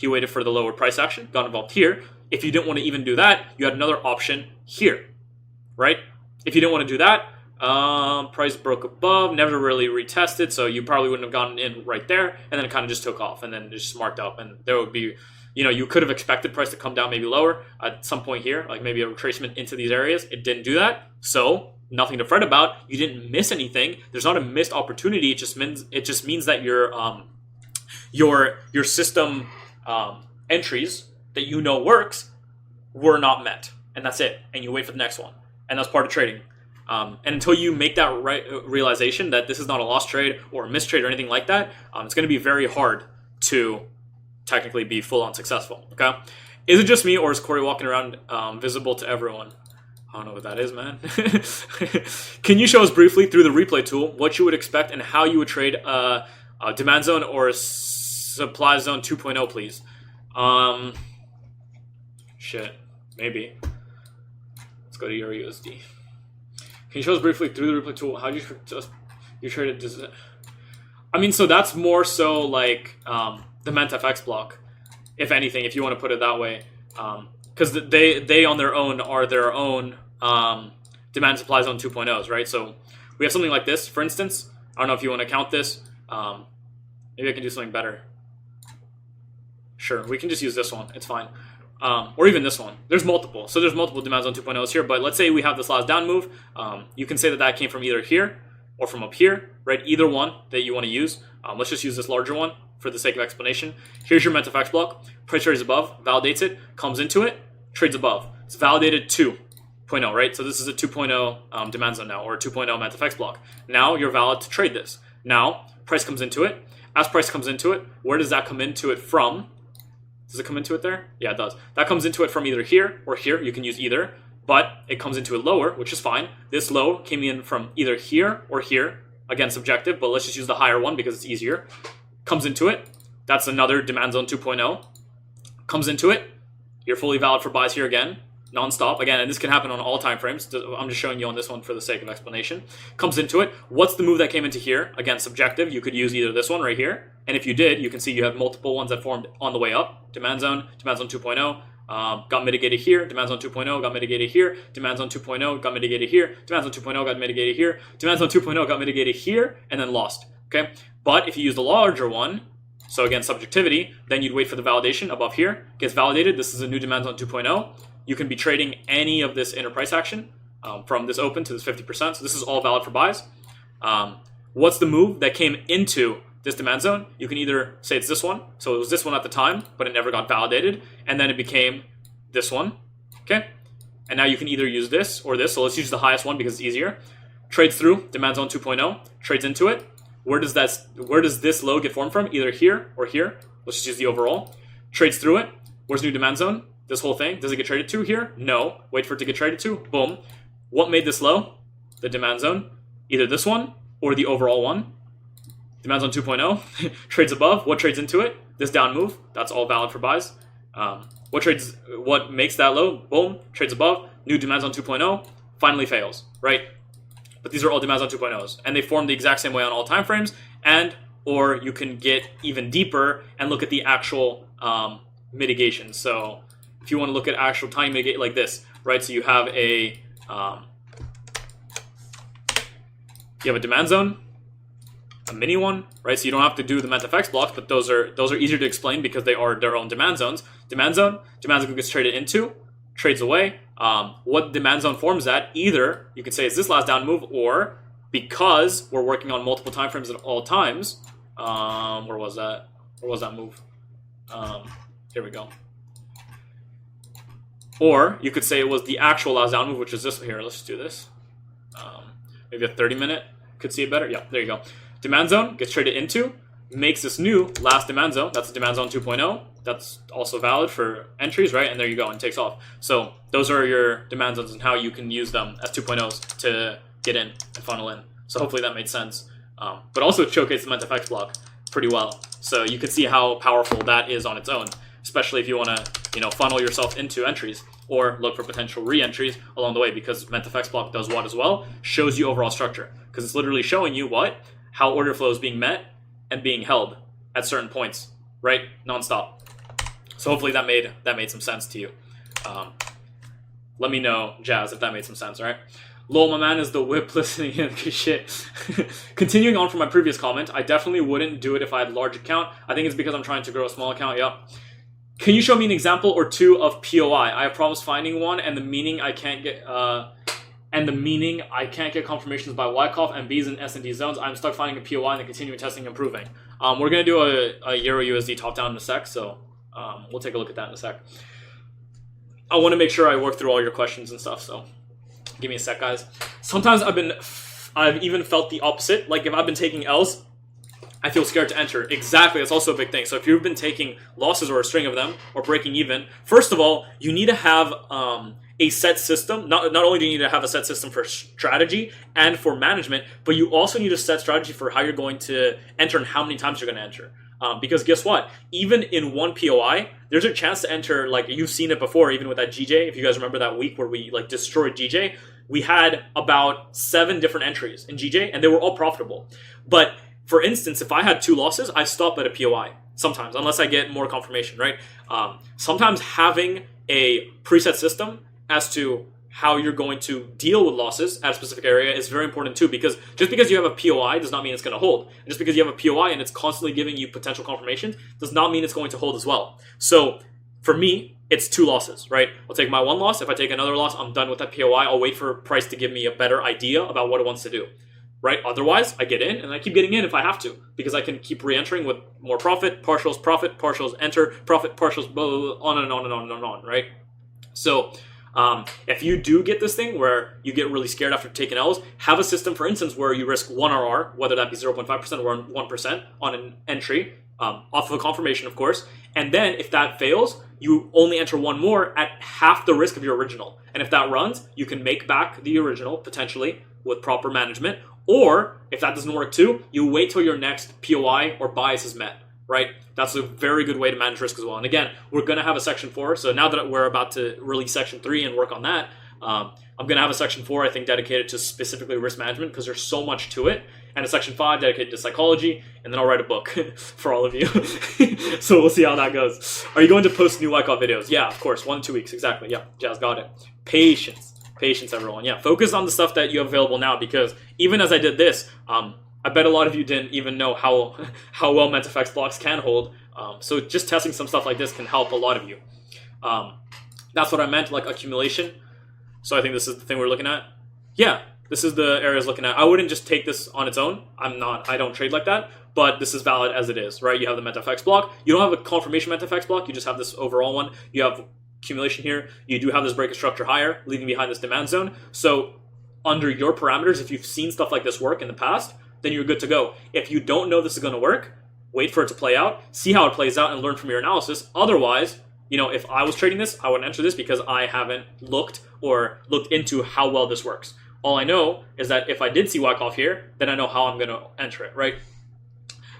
he waited for the lower price action, got involved here. If you didn't want to even do that, you had another option here, right? If you didn't want to do that, price broke above, never really retested, so you probably wouldn't have gotten in right there, and then it kind of just took off, and then it just marked up, and there would be, you could have expected price to come down maybe lower at some point here, like maybe a retracement into these areas. It didn't do that, so nothing to fret about. You didn't miss anything. There's not a missed opportunity. It just means that your system entries that works were not met, and that's it. And you wait for the next one, and that's part of trading. And until you make that realization that this is not a lost trade or a missed trade or anything like that, it's going to be very hard to technically be full-on successful. Okay, is it just me, or is Corey walking around visible to everyone? I don't know what that is, man. Can you show us briefly through the replay tool what you would expect and how you would trade a demand zone or a supply zone 2.0, please? Shit, maybe. Let's go to your USD. Can you show us briefly through the replay tool how you traded? I mean, so that's more so like the mentfx block, if anything, if you want to put it that way, because they on their own are their own demand supply zone 2.0s, right? So we have something like this, for instance. I don't know if you want to count this. Maybe I can do something better. Sure, we can just use this one. It's fine. Or even this one. There's multiple. So there's multiple demand zone 2.0s here, but let's say we have this last down move. You can say that came from either here or from up here, right? Either one that you want to use. Let's just use this larger one for the sake of explanation. Here's your mentfx block. Price trades above, validates it, comes into it, trades above. It's validated 2.0, right? So this is a 2.0 demand zone now, or a 2.0 mentfx block. Now you're valid to trade this. Now price comes into it. As price comes into it, where does that come into it from? Does it come into it there? Yeah, it does. That comes into it from either here or here. You can use either, but it comes into it lower, which is fine. This low came in from either here or here. Again, subjective, but let's just use the higher one because it's easier. Comes into it. That's another demand zone 2.0. Comes into it. You're fully valid for buys here again, non-stop. Again, and this can happen on all time frames. I'm just showing you on this one for the sake of explanation. Comes into it. What's the move that came into here? Again, subjective. You could use either this one right here. And if you did, you can see you have multiple ones that formed on the way up. Demand zone 2.0, got mitigated here. Demand zone 2.0 got mitigated here. Demand zone 2.0 got mitigated here. Demand zone 2.0 got mitigated here. Demand zone 2.0 got mitigated here, and then lost. Okay, but if you use the larger one, so again, subjectivity, then you'd wait for the validation above here. Gets validated. This is a new demand zone 2.0. You can be trading any of this inner price action from this open to this 50%. So this is all valid for buys. What's the move that came into this demand zone? You can either say it's this one. So it was this one at the time, but it never got validated. And then it became this one. Okay. And now you can either use this or this. So let's use the highest one because it's easier. Trades through demand zone 2.0, trades into it. Where does this low get formed from? Either here or here. Let's just use the overall. Trades through it. Where's new demand zone? This whole thing. Does it get traded to here? No. Wait for it to get traded to. Boom. What made this low? The demand zone. Either this one or the overall one. Demand zone 2.0. Trades above. What trades into it? This down move. That's all valid for buys. What makes that low? Boom. Trades above. New demand zone 2.0. Finally fails. Right? But these are all demand zone 2.0s. And they form the exact same way on all time frames. Or you can get even deeper and look at the actual mitigation. So if you want to look at actual tiny mitigate like this, right? So you have a demand zone, a mini one, right? So you don't have to do the mentfx blocks, but those are easier to explain because they are their own demand zones. Demand zone gets traded into, trades away. What demand zone forms at? Either you could say it's this last down move, or because we're working on multiple time frames at all times. Where was that? Where was that move? Here we go. Or you could say it was the actual last down move, which is this here. Let's just do this. Maybe a 30-minute could see it better. Yeah, there you go. Demand zone gets traded into, makes this new last demand zone. That's a demand zone 2.0. That's also valid for entries, right? And there you go, and takes off. So those are your demand zones and how you can use them as 2.0s to get in and funnel in. So hopefully that made sense. But also it showcased the mentfx block pretty well. So you can see how powerful that is on its own, especially if you want to, funnel yourself into entries or look for potential re-entries along the way, because mentfx block does what as well? Shows you overall structure, because it's literally showing you how order flow is being met and being held at certain points, right? Non-stop. So hopefully that made some sense to you. Let me know, Jazz, if that made some sense, all right? Lol, my man is the whip listening in. Shit. Continuing on from my previous comment, I definitely wouldn't do it if I had a large account. I think it's because I'm trying to grow a small account. Yep. Can you show me an example or two of POI? I have problems finding one, and the meaning I can't get confirmations by Wyckoff and B's and S&D zones. I'm stuck finding a POI and then continuing testing and improving. We're gonna do a Euro USD top down in a sec, so we'll take a look at that in a sec. I want to make sure I work through all your questions and stuff, so give me a sec, guys. Sometimes I've even felt the opposite. Like if I've been taking L's, I feel scared to enter. Exactly, that's also a big thing. So if you've been taking losses or a string of them or breaking even, first of all, you need to have a set system. Not only do you need to have a set system for strategy and for management, but you also need a set strategy for how you're going to enter and how many times you're going to enter. Because guess what? Even in one POI, there's a chance to enter, like you've seen it before, even with that GJ. If you guys remember that week where we like destroyed GJ, we had about 7 different entries in GJ and they were all profitable. But for instance, if I had 2 losses, I stop at a POI sometimes, unless I get more confirmation, right? Sometimes having a preset system as to how you're going to deal with losses at a specific area is very important too, because just because you have a POI does not mean it's going to hold. And just because you have a POI and it's constantly giving you potential confirmations does not mean it's going to hold as well. So for me, it's 2 losses, right? I'll take my 1 loss. If I take another loss, I'm done with that POI. I'll wait for price to give me a better idea about what it wants to do, right? Otherwise, I get in and I keep getting in if I have to, because I can keep re-entering with more profit, partials, enter, profit, partials, blah, blah, blah, on and on and on and on, right? So if you do get this thing where you get really scared after taking L's, have a system, for instance, where you risk 1 RR, whether that be 0.5% or 1% on an entry, off of a confirmation, of course. And then if that fails, you only enter 1 more at half the risk of your original. And if that runs, you can make back the original, potentially, with proper management. Or if that doesn't work too, you wait till your next POI or bias is met, right? That's a very good way to manage risk as well. And again, we're going to have a section 4. So now that we're about to release section 3 and work on that, I'm going to have a section 4, I think, dedicated to specifically risk management, because there's so much to it. And a section 5 dedicated to psychology. And then I'll write a book for all of you. So we'll see how that goes. Are you going to post new Wyckoff videos? Yeah, of course. 1 to 2 weeks. Exactly. Yeah, Jazz got it. Patience, everyone. Yeah, focus on the stuff that you have available now, because even as I did this, I bet a lot of you didn't even know how well mentfx blocks can hold. So just testing some stuff like this can help a lot of you. That's what I meant, like accumulation. So I think this is the thing we're looking at. Yeah, this is the area I was looking at. I wouldn't just take this on its own. I don't trade like that, but this is valid as it is, right? You have the mentfx block. You don't have a confirmation mentfx block. You just have this overall one. You have accumulation here. You do have this break of structure higher, leaving behind this demand zone. So under your parameters, if you've seen stuff like this work in the past, then you're good to go. If you don't know this is going to work, wait for it to play out, see how it plays out, and learn from your analysis. Otherwise, if I was trading this, I wouldn't enter this because I haven't looked into how well this works. All I know is that if I did see Wyckoff here, then I know how I'm going to enter it, right?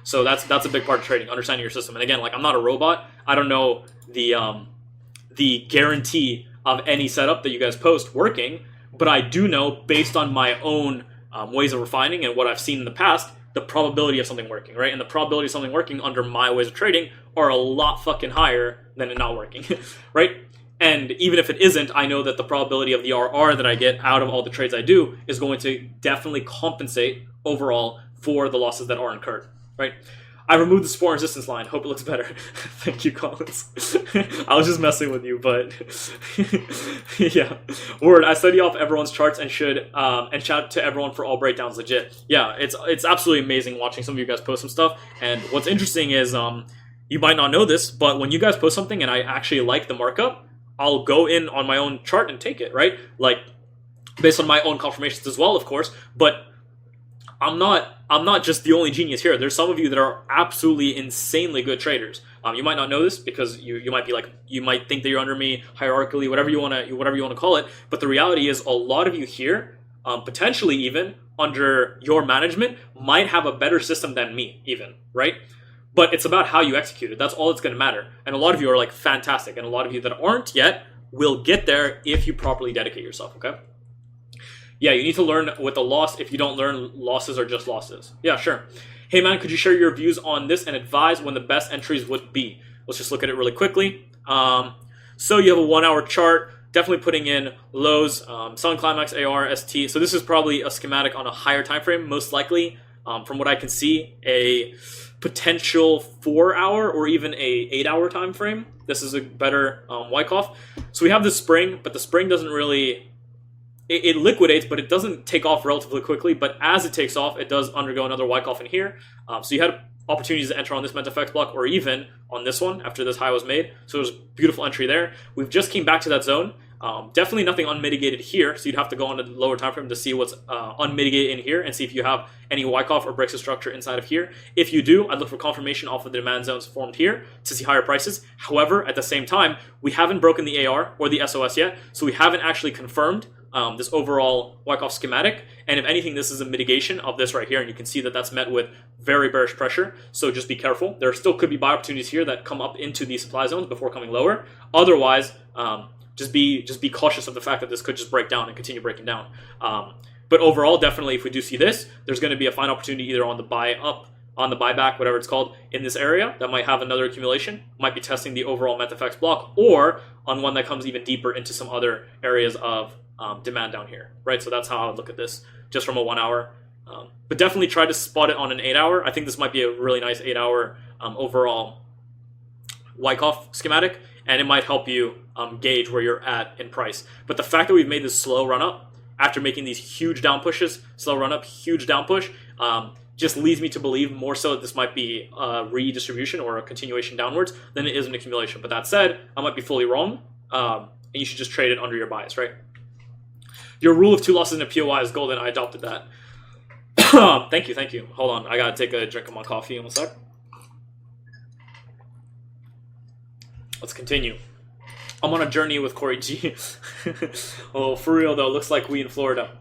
So that's a big part of trading, understanding your system. And again, like, I'm not a robot. I don't know the guarantee of any setup that you guys post working, but I do know, based on my own ways of refining and what I've seen in the past, the probability of something working, right? And the probability of something working under my ways of trading are a lot fucking higher than it not working, right? And even if it isn't, I know that the probability of the RR that I get out of all the trades I do is going to definitely compensate overall for the losses that are incurred, right? I removed the support and resistance line. Hope it looks better. Thank you, Collins. I was just messing with you, but yeah. Word, I study off everyone's charts and shout out to everyone for all breakdowns. Legit. Yeah, it's absolutely amazing watching some of you guys post some stuff. And what's interesting is you might not know this, but when you guys post something and I actually like the markup, I'll go in on my own chart and take it, right? Like, based on my own confirmations as well, of course, but I'm not just the only genius here. There's some of you that are absolutely insanely good traders. You might not know this because you might be like, you might think that you're under me hierarchically, whatever you want to call it. But the reality is, a lot of you here, potentially even under your management, might have a better system than me, even, right? But it's about how you execute it. That's all that's going to matter. And a lot of you are like fantastic, and a lot of you that aren't yet will get there if you properly dedicate yourself. Okay. Yeah, you need to learn with the loss. If you don't learn, losses are just losses. Yeah, sure. Hey man, could you share your views on this and advise when the best entries would be? Let's just look at it really quickly. So you have a 1 hour chart, definitely putting in lows, selling climax, AR, ST. So this is probably a schematic on a higher time frame, most likely. From what I can see, a potential 4 hour or even a 8 hour time frame. This is a better Wyckoff. So we have this spring, but the spring doesn't really, it liquidates, but it doesn't take off relatively quickly. But as it takes off, it does undergo another Wyckoff in here. So you had opportunities to enter on this mentfx block or even on this one after this high was made. So there's beautiful entry there. We've just came back to that zone. Definitely nothing unmitigated here, so you'd have to go on to the lower time frame to see what's unmitigated in here and see if you have any Wyckoff or breaks of structure inside of here. If you do, I'd look for confirmation off of the demand zones formed here to see higher prices. However, at the same time, we haven't broken the AR or the SOS yet, so we haven't actually confirmed this overall Wyckoff schematic. And if anything, this is a mitigation of this right here, and you can see that that's met with very bearish pressure. So just be careful. There still could be buy opportunities here that come up into these supply zones before coming lower. Otherwise, just be cautious of the fact that this could just break down and continue breaking down. But overall, definitely, if we do see this, there's going to be a fine opportunity either on the buy up, on the buyback, whatever it's called, in this area that might have another accumulation, might be testing the overall mentfx block, or on one that comes even deeper into some other areas of demand down here, right? So that's how I would look at this, just from a 1 hour. But definitely try to spot it on an 8 hour. I think this might be a really nice 8 hour overall Wyckoff schematic, and it might help you gauge where you're at in price. But the fact that we've made this slow run up after making these huge down pushes, slow run up, huge down push, just leads me to believe more so that this might be a redistribution or a continuation downwards than it is an accumulation. But that said, I might be fully wrong, and you should just trade it under your bias, right? Your rule of 2 losses in a POI is golden. I adopted that. Thank you, thank you. Hold on, I gotta take a drink of my coffee in a sec. Let's continue. I'm on a journey with Corey G. Oh, for real though, looks like we in Florida.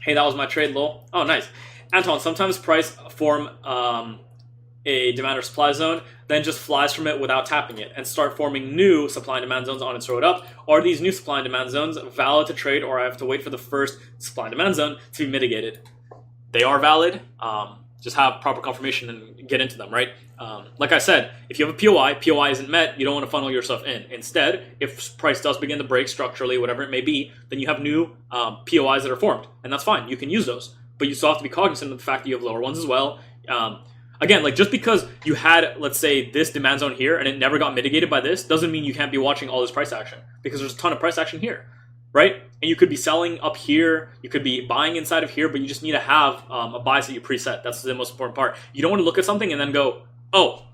Hey, that was my trade, lol. Oh, nice. Anton, sometimes price form a demand or supply zone, then just flies from it without tapping it and start forming new supply and demand zones on its road up. Are these new supply and demand zones valid to trade, or I have to wait for the first supply and demand zone to be mitigated? They are valid. Just have proper confirmation and get into them, right? Like I said, if you have a POI isn't met, you don't want to funnel yourself in. Instead, if price does begin to break structurally, whatever it may be, then you have new POIs that are formed, and that's fine. You can use those, but you still have to be cognizant of the fact that you have lower ones as well. Again, like just because you had, let's say, this demand zone here and it never got mitigated by this, doesn't mean you can't be watching all this price action, because there's a ton of price action here, right? And you could be selling up here, you could be buying inside of here, but you just need to have a bias that you preset. That's the most important part. You don't want to look at something and then go, oh,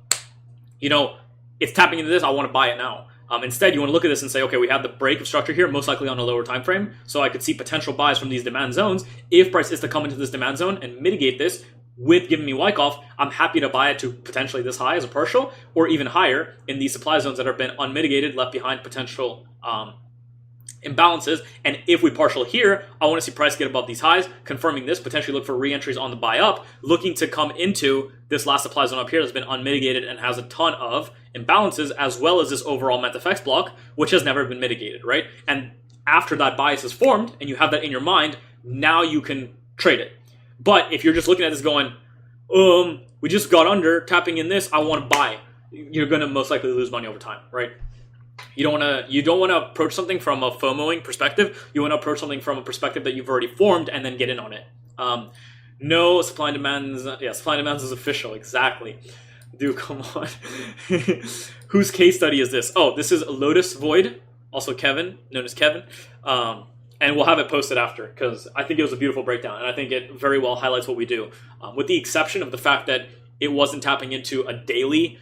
you know, it's tapping into this, I want to buy it now. Instead, you want to look at this and say, okay, we have the break of structure here, most likely on a lower time frame, so I could see potential buys from these demand zones. If price is to come into this demand zone and mitigate this with giving me Wyckoff, I'm happy to buy it to potentially this high as a partial, or even higher in these supply zones that have been unmitigated, left behind potential imbalances. And if we partial here, I want to see price get above these highs, confirming this, potentially look for re-entries on the buy up, looking to come into this last supply zone up here that's been unmitigated and has a ton of imbalances, as well as this overall mentfx block, which has never been mitigated, right? And after that bias is formed and you have that in your mind, now you can trade it. But if you're just looking at this going, we just got under, tapping in this, I want to buy, you're going to most likely lose money over time, right? You don't want to approach something from a FOMOing perspective. You want to approach something from a perspective that you've already formed and then get in on it. No supply and demands. Yeah, supply and demands is official. Exactly. Dude, come on. Whose case study is this? Oh, this is Lotus Void, also Kevin, known as Kevin. And we'll have it posted after, because I think it was a beautiful breakdown, and I think it very well highlights what we do, with the exception of the fact that it wasn't tapping into a daily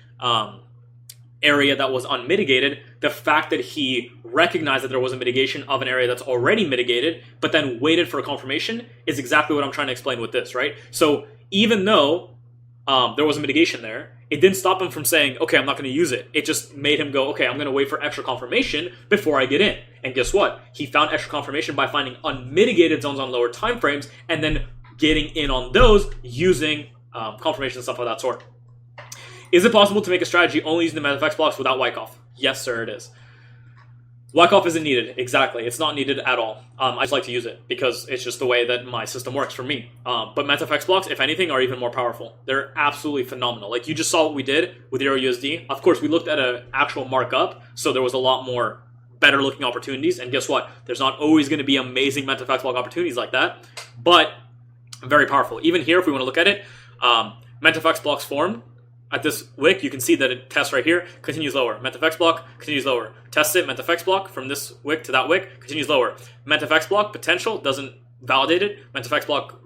area that was unmitigated. The fact that he recognized that there was a mitigation of an area that's already mitigated, but then waited for a confirmation, is exactly what I'm trying to explain with this, right? So even though there was a mitigation there, it didn't stop him from saying, okay, I'm not going to use it. It just made him go, okay, I'm going to wait for extra confirmation before I get in. And guess what? He found extra confirmation by finding unmitigated zones on lower time frames and then getting in on those using confirmation and stuff of that sort. Is it possible to make a strategy only using the mentfx blocks without Wyckoff? Yes, sir, it is. Wyckoff isn't needed. Exactly. It's not needed at all. I just like to use it because it's just the way that my system works for me. But mentfx blocks, if anything, are even more powerful. They're absolutely phenomenal. Like, you just saw what we did with Euro USD. Of course, we looked at an actual markup, so there was a lot more better looking opportunities. And guess what? There's not always going to be amazing mentfx block opportunities like that, but very powerful. Even here, if we want to look at it, mentfx blocks formed at this wick. You can see that it tests right here, continues lower. mentfx block continues lower. Tests it, mentfx block from this wick to that wick continues lower. mentfx block potential doesn't validate it. mentfx block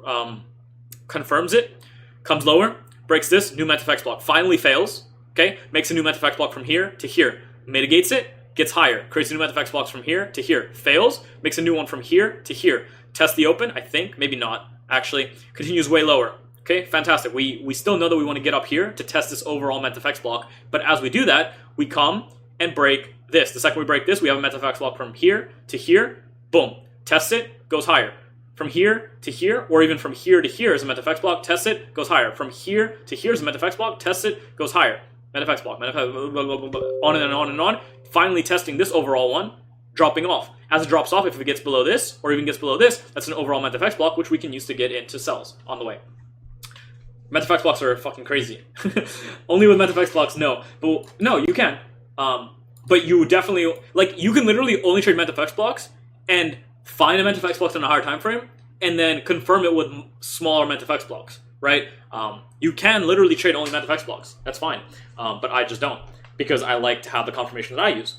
confirms it, comes lower, breaks this, new mentfx block, finally fails. Okay, makes a new mentfx block from here to here, mitigates it, gets higher, creates a new mentfx blocks from here to here, fails, makes a new one from here to here. Test the open, I think, maybe not, actually, continues way lower. Okay, fantastic. We still know that we want to get up here to test this overall mentfx block, but as we do that, we come and break this. The second we break this, we have a mentfx block from here to here, boom, test it, goes higher. From here to here, or even from here to here is a mentfx block, test it, goes higher. From here to here is a mentfx block, test it, goes higher. mentfx block, on and on and on, finally testing this overall one, dropping off. As it drops off, if it gets below this, or even gets below this, that's an overall mentfx block, which we can use to get into sells on the way. mentfx blocks are fucking crazy. Only with mentfx blocks, no. But no, you can. But you definitely, like, you can literally only trade mentfx blocks and find a mentfx blocks on a higher time frame and then confirm it with smaller mentfx blocks, right? You can literally trade only mentfx blocks. That's fine. But I just don't, because I like to have the confirmation that I use.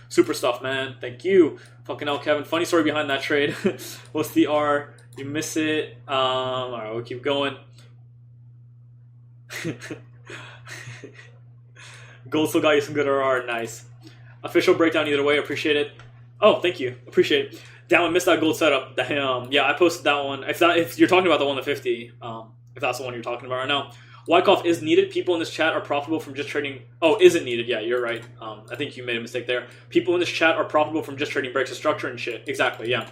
Super stuff, man. Thank you. Fucking hell, Kevin. Funny story behind that trade. What's the R? You miss it. All right, we'll keep going. Gold still got you some good RR. Nice. Official breakdown either way. Appreciate it. Oh, thank you. Appreciate it. Damn, I missed that gold setup. Damn. Yeah, I posted that one. If you're talking about the one to 50, if that's the one you're talking about right now. Wyckoff is needed. People in this chat are profitable from just trading. Oh, isn't needed. Yeah, you're right. I think you made a mistake there. People in this chat are profitable from just trading breaks of structure and shit. Exactly, yeah.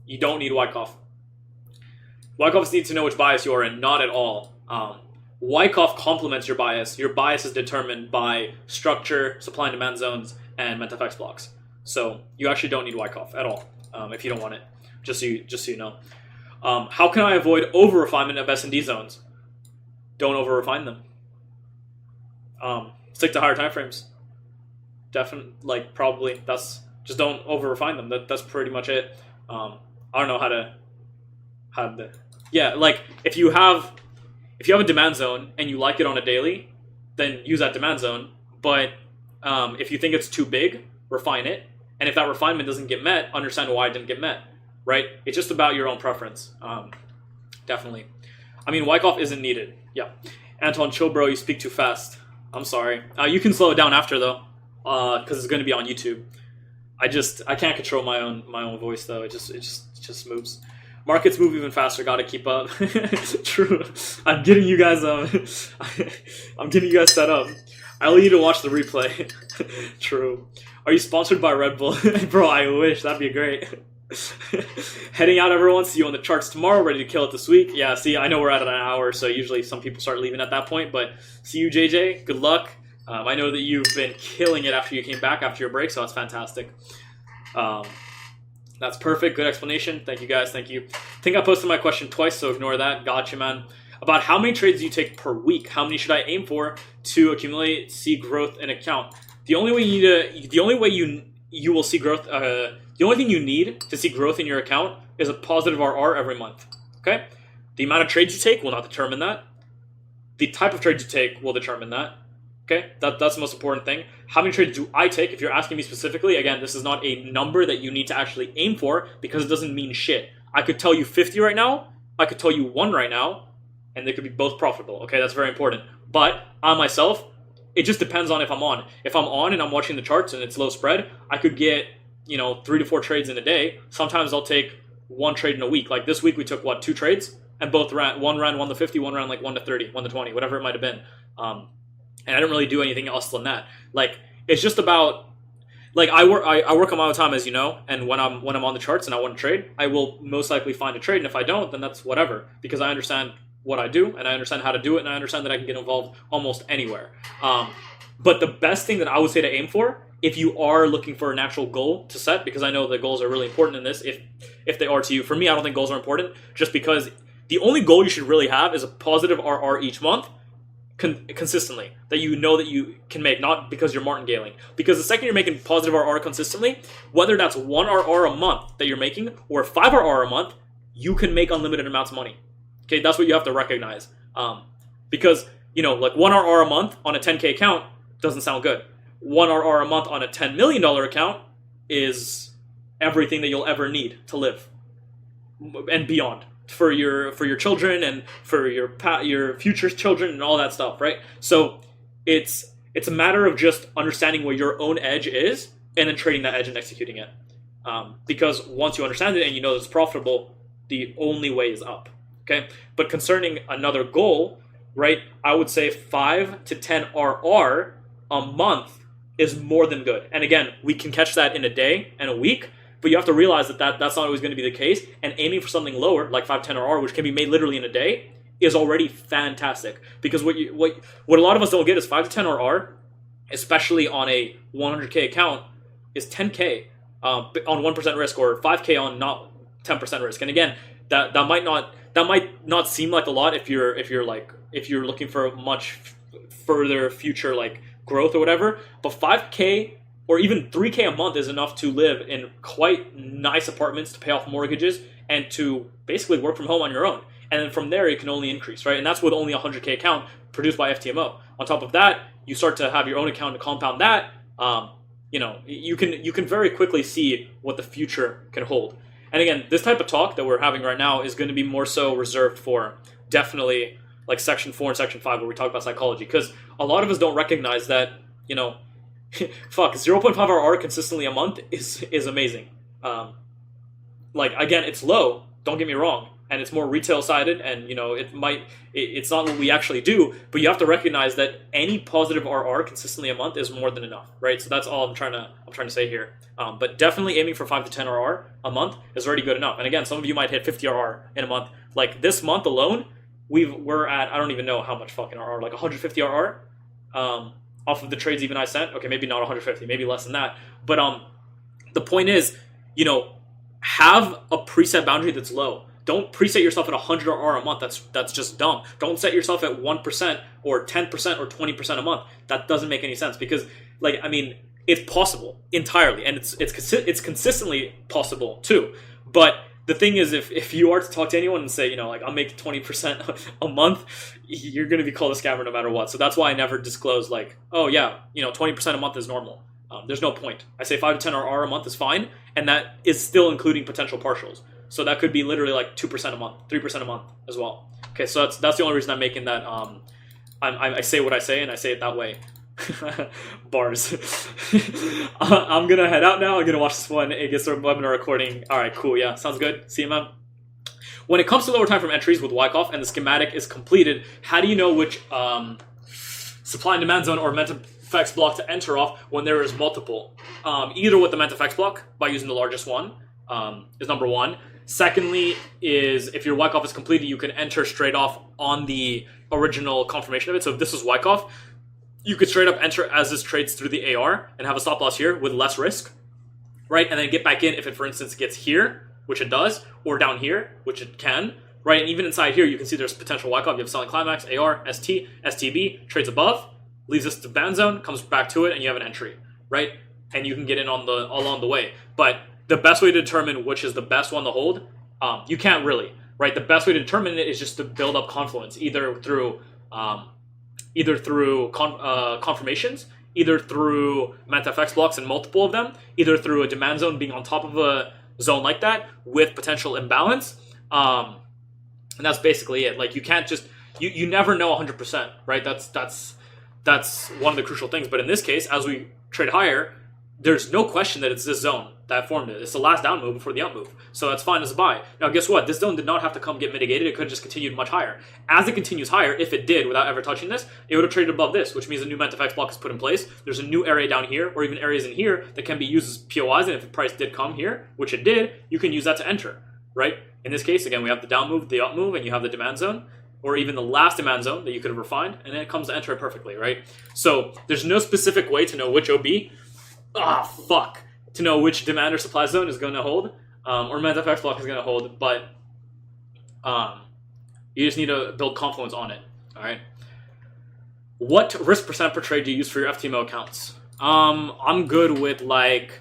You don't need Wyckoff. Wyckoffs need to know which bias you are in. Not at all. Wyckoff complements your bias. Your bias is determined by structure, supply and demand zones, and mentfx blocks. So you actually don't need Wyckoff at all if you don't want it. Just so you know. How can I avoid over refinement of S&D zones? Don't over refine them. Stick to higher time frames. Definitely, like, probably. Just don't over refine them. That's pretty much it. I don't know how to. Yeah, like, if you have a demand zone and you like it on a daily, then use that demand zone. But if you think it's too big, refine it. And if that refinement doesn't get met, understand why it didn't get met. Right? It's just about your own preference. Definitely. I mean, Wyckoff isn't needed. Yeah. Anton, chill, bro. You speak too fast. I'm sorry. You can slow it down after, though, because it's going to be on YouTube. I can't control my own voice, though. It just moves. Markets move even faster. Got to keep up. True. I'm getting you guys set up. I only need to watch the replay. True. Are you sponsored by Red Bull? Bro, I wish. That'd be great. Heading out, everyone. See you on the charts tomorrow. Ready to kill it this week. Yeah, see, I know we're at an hour, so usually some people start leaving at that point, but see you, JJ. Good luck. I know that you've been killing it after you came back after your break, so that's fantastic. That's perfect. Good explanation. Thank you, guys. Thank you. I think I posted my question twice, so ignore that. Gotcha, man. About how many trades do you take per week? How many should I aim for to accumulate, see growth in account? The only way you will see growth. The only thing you need to see growth in your account is a positive RR every month. Okay? The amount of trades you take will not determine that. The type of trades you take will determine that. Okay? That's the most important thing. How many trades do I take? If you're asking me specifically, again, this is not a number that you need to actually aim for because it doesn't mean shit. I could tell you 50 right now. I could tell you 1 right now. And they could be both profitable. Okay? That's very important. But I myself, it just depends on if I'm on. If I'm on and I'm watching the charts and it's low spread, I could get 3 to 4 trades in a day. Sometimes I'll take 1 trade in a week. Like this week we took 2 trades and both ran 1 to 50, 1 ran like 1 to 30, 1 to 20, whatever it might have been. And I didn't really do anything else than that. Like it's just about like I work on my own time, as you know, and when I'm on the charts and I want to trade, I will most likely find a trade, and if I don't, then that's whatever, because I understand what I do and I understand how to do it and I understand that I can get involved almost anywhere. But the best thing that I would say to aim for, if you are looking for an actual goal to set, because I know that goals are really important in this, if they are to you. For me, I don't think goals are important, just because the only goal you should really have is a positive RR each month, consistently, that you know that you can make, not because you're martingaling. Because the second you're making positive RR consistently, whether that's 1 RR a month that you're making or 5 RR a month, you can make unlimited amounts of money. Okay, that's what you have to recognize. Because, like 1 RR a month on a 10K account doesn't sound good. 1 RR a month on a $10 million account is everything that you'll ever need to live and beyond for your children and for your future children and all that stuff, right? So it's a matter of just understanding where your own edge is and then trading that edge and executing it. Because once you understand it and you know it's profitable, the only way is up. Okay, but concerning another goal, right? I would say 5 to 10 RR a month is more than good. And again, we can catch that in a day and a week, but you have to realize that that's not always going to be the case. And aiming for something lower, like 5 to 10 RR, which can be made literally in a day, is already fantastic. Because what a lot of us don't get is 5 to 10 RR, especially on a 100K account, is 10K on 1% risk, or 5K on not 10% risk. And again, that might not seem like a lot if you're looking for a much further future like growth or whatever, but 5K or even 3K a month is enough to live in quite nice apartments, to pay off mortgages, and to basically work from home on your own. And then from there, it can only increase, right? And that's with only a 100K account produced by FTMO. On top of that, you start to have your own account to compound that. You can very quickly see what the future can hold. And again, this type of talk that we're having right now is going to be more so reserved for definitely like section 4 and section 5, where we talk about psychology, because a lot of us don't recognize that, 0.5 RR consistently a month is amazing. Again, it's low, don't get me wrong, and it's more retail sided, and it's not what we actually do, but you have to recognize that any positive RR consistently a month is more than enough, right? So that's all I'm trying to say here. But definitely aiming for 5 to 10 RR a month is already good enough. And again, some of you might hit 50 RR in a month. Like this month alone, we're at, I don't even know how much fucking RR, like 150 RR off of the trades even I sent. Okay, maybe not 150, maybe less than that. But the point is, have a preset boundary that's low. Don't preset yourself at 100 RR a month. That's just dumb. Don't set yourself at 1% or 10% or 20% a month. That doesn't make any sense, because it's possible entirely, and it's consistently possible too. But the thing is, if you are to talk to anyone and say, I'll make 20% a month, you're going to be called a scammer no matter what. So that's why I never disclose 20% a month is normal. There's no point. I say 5 to 10 RR a month is fine, and that is still including potential partials. So that could be literally like 2% a month, 3% a month as well. Okay, so that's the only reason I'm making that. I say what I say, and I say it that way. Bars. I'm gonna head out now. I'm gonna watch this one. It gets our webinar recording. All right, cool. Yeah, sounds good. See you, man. When it comes to lower time frame entries with Wyckoff and the schematic is completed, how do you know which supply and demand zone or mentfx block to enter off when there is multiple? Either with the mentfx block by using the largest one is number one. Secondly, is if your Wyckoff is completed, you can enter straight off on the original confirmation of it. So if this is Wyckoff, you could straight up enter as this trades through the AR and have a stop loss here with less risk, right? And then get back in if it, for instance, gets here, which it does, or down here, which it can, right? And even inside here, you can see there's potential Wyckoff. You have selling climax, AR, ST, STB, trades above, leaves this to band zone, comes back to it, and you have an entry, right? And you can get in along the way. But the best way to determine which is the best one to hold, you can't really, right? The best way to determine it is just to build up confluence, either through confirmations, either through mentfx blocks and multiple of them, either through a demand zone being on top of a zone like that with potential imbalance, and that's basically it. Like you can't just you never know 100%, right? That's one of the crucial things. But in this case, as we trade higher, there's no question that it's this zone that formed it. It's the last down move before the up move. So that's fine as a buy. Now, guess what? This zone did not have to come get mitigated. It could have just continued much higher. As it continues higher, if it did without ever touching this, it would have traded above this, which means a new mentfx block is put in place. There's a new area down here, or even areas in here that can be used as POIs. And if the price did come here, which it did, you can use that to enter, right? In this case, again, we have the down move, the up move, and you have the demand zone. or even the last demand zone that you could have refined, and then it comes to enter it perfectly, right? So there's no specific way to know which OB, to know which demand or supply zone is going to hold, or mentfx block is going to hold, but you just need to build confluence on it, all right? What risk percent per trade do you use for your FTMO accounts? I'm good with like,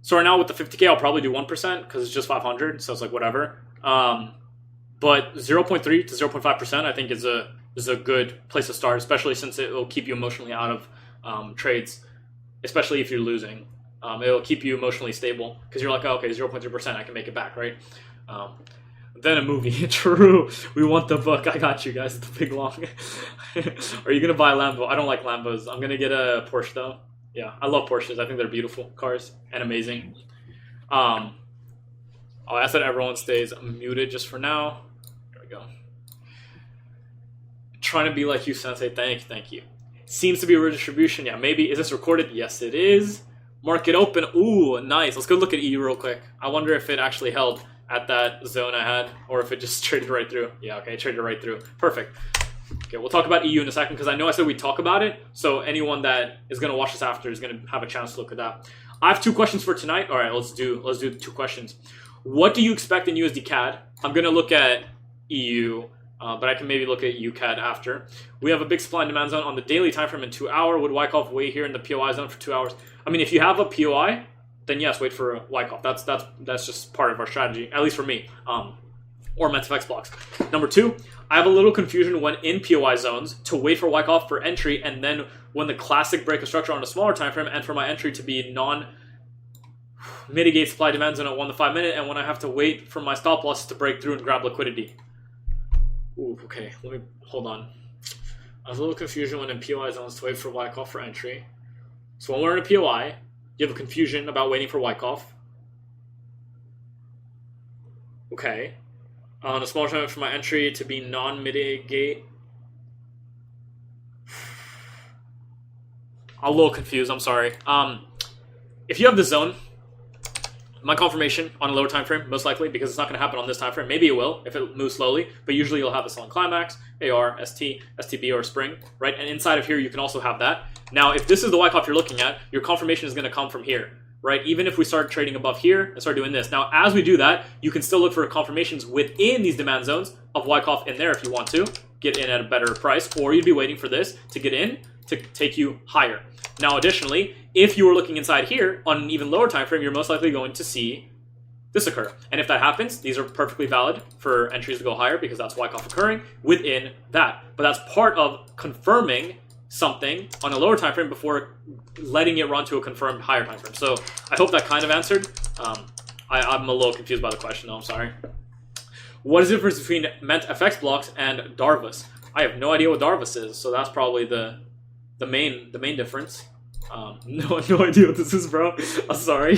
so right now with the 50K, I'll probably do 1% because it's just 500, so it's like whatever. But 0.3 to 0.5% I think is a good place to start, especially since it will keep you emotionally out of trades, especially if you're losing. It'll keep you emotionally stable because you're like, oh, okay, 0.3%, I can make it back, right? Then a movie. True. We want the book. I got you guys. The big long. Are you going to buy a Lambo? I don't like Lambos. I'm going to get a Porsche though. Yeah, I love Porsches. I think they're beautiful cars and amazing. I'll ask that everyone stays muted just for now. There we go. Trying to be like you, Sensei. Thank you. Seems to be a redistribution. Yeah, maybe. Is this recorded? Yes, it is. Market open. Ooh, nice. Let's go look at EU real quick. I wonder if it actually held at that zone I had, or if it just traded right through. Yeah, okay, traded right through. Perfect. Okay, we'll talk about EU in a second, because I know I said we'd talk about it, so anyone that is going to watch this after is going to have a chance to look at that. I have 2 questions for tonight. All right, let's do 2 questions. What do you expect in USD CAD? I'm going to look at EU, but I can maybe look at EU CAD after. We have a big supply and demand zone on the daily time frame in 2 hour. Would Wyckoff wait here in the POI zone for 2 hours? I mean, if you have a POI, then yes, wait for a Wyckoff. That's just part of our strategy, at least for me, or mentfx blocks. Number 2, I have a little confusion when in POI zones to wait for Wyckoff for entry, and then when the classic break of structure on a smaller time frame, and for my entry to be non-mitigate supply demand zone at 1 to 5 minute, and when I have to wait for my stop losses to break through and grab liquidity. Ooh, okay, let me hold on. I was a little confusion when in POI zones to wait for Wyckoff for entry. So when we're in a POI, you have a confusion about waiting for Wyckoff. Okay. On a smaller time for my entry to be non-mitigate. I'm a little confused, I'm sorry. If you have the zone, my confirmation on a lower time frame, most likely, because it's not going to happen on this time frame. Maybe it will if it moves slowly, but usually you'll have a selling climax, AR, ST, STB, or spring, right? And inside of here, you can also have that. Now, if this is the Wyckoff you're looking at, your confirmation is going to come from here, right? Even if we start trading above here and start doing this. Now, as we do that, you can still look for confirmations within these demand zones of Wyckoff in there if you want to get in at a better price, or you'd be waiting for this to get in to take you higher. Now, additionally, if you were looking inside here on an even lower time frame, you're most likely going to see this occur. And if that happens, these are perfectly valid for entries to go higher because that's Wyckoff occurring within that. But that's part of confirming something on a lower time frame before letting it run to a confirmed higher time frame. So I hope that kind of answered. I'm a little confused by the question, though. I'm sorry. What is the difference between mentfx blocks and Darvas? I have no idea what Darvas is, so that's probably the main difference. No idea what this is, bro. I'm sorry.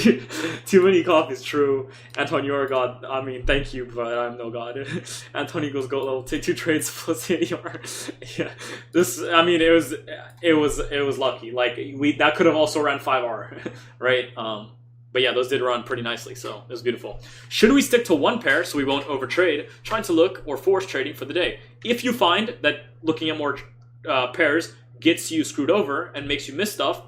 Too many coffees. True. Anton, you're a god. I mean, thank you, but I'm no god. Anton equals goat level. Take 2 trades plus ADR. Yeah. This. I mean, it was lucky. Like that could have also ran 5R, right? But yeah, those did run pretty nicely, so it was beautiful. Should we stick to 1 pair so we won't overtrade, trying to look or force trading for the day? If you find that looking at more pairs gets you screwed over and makes you miss stuff,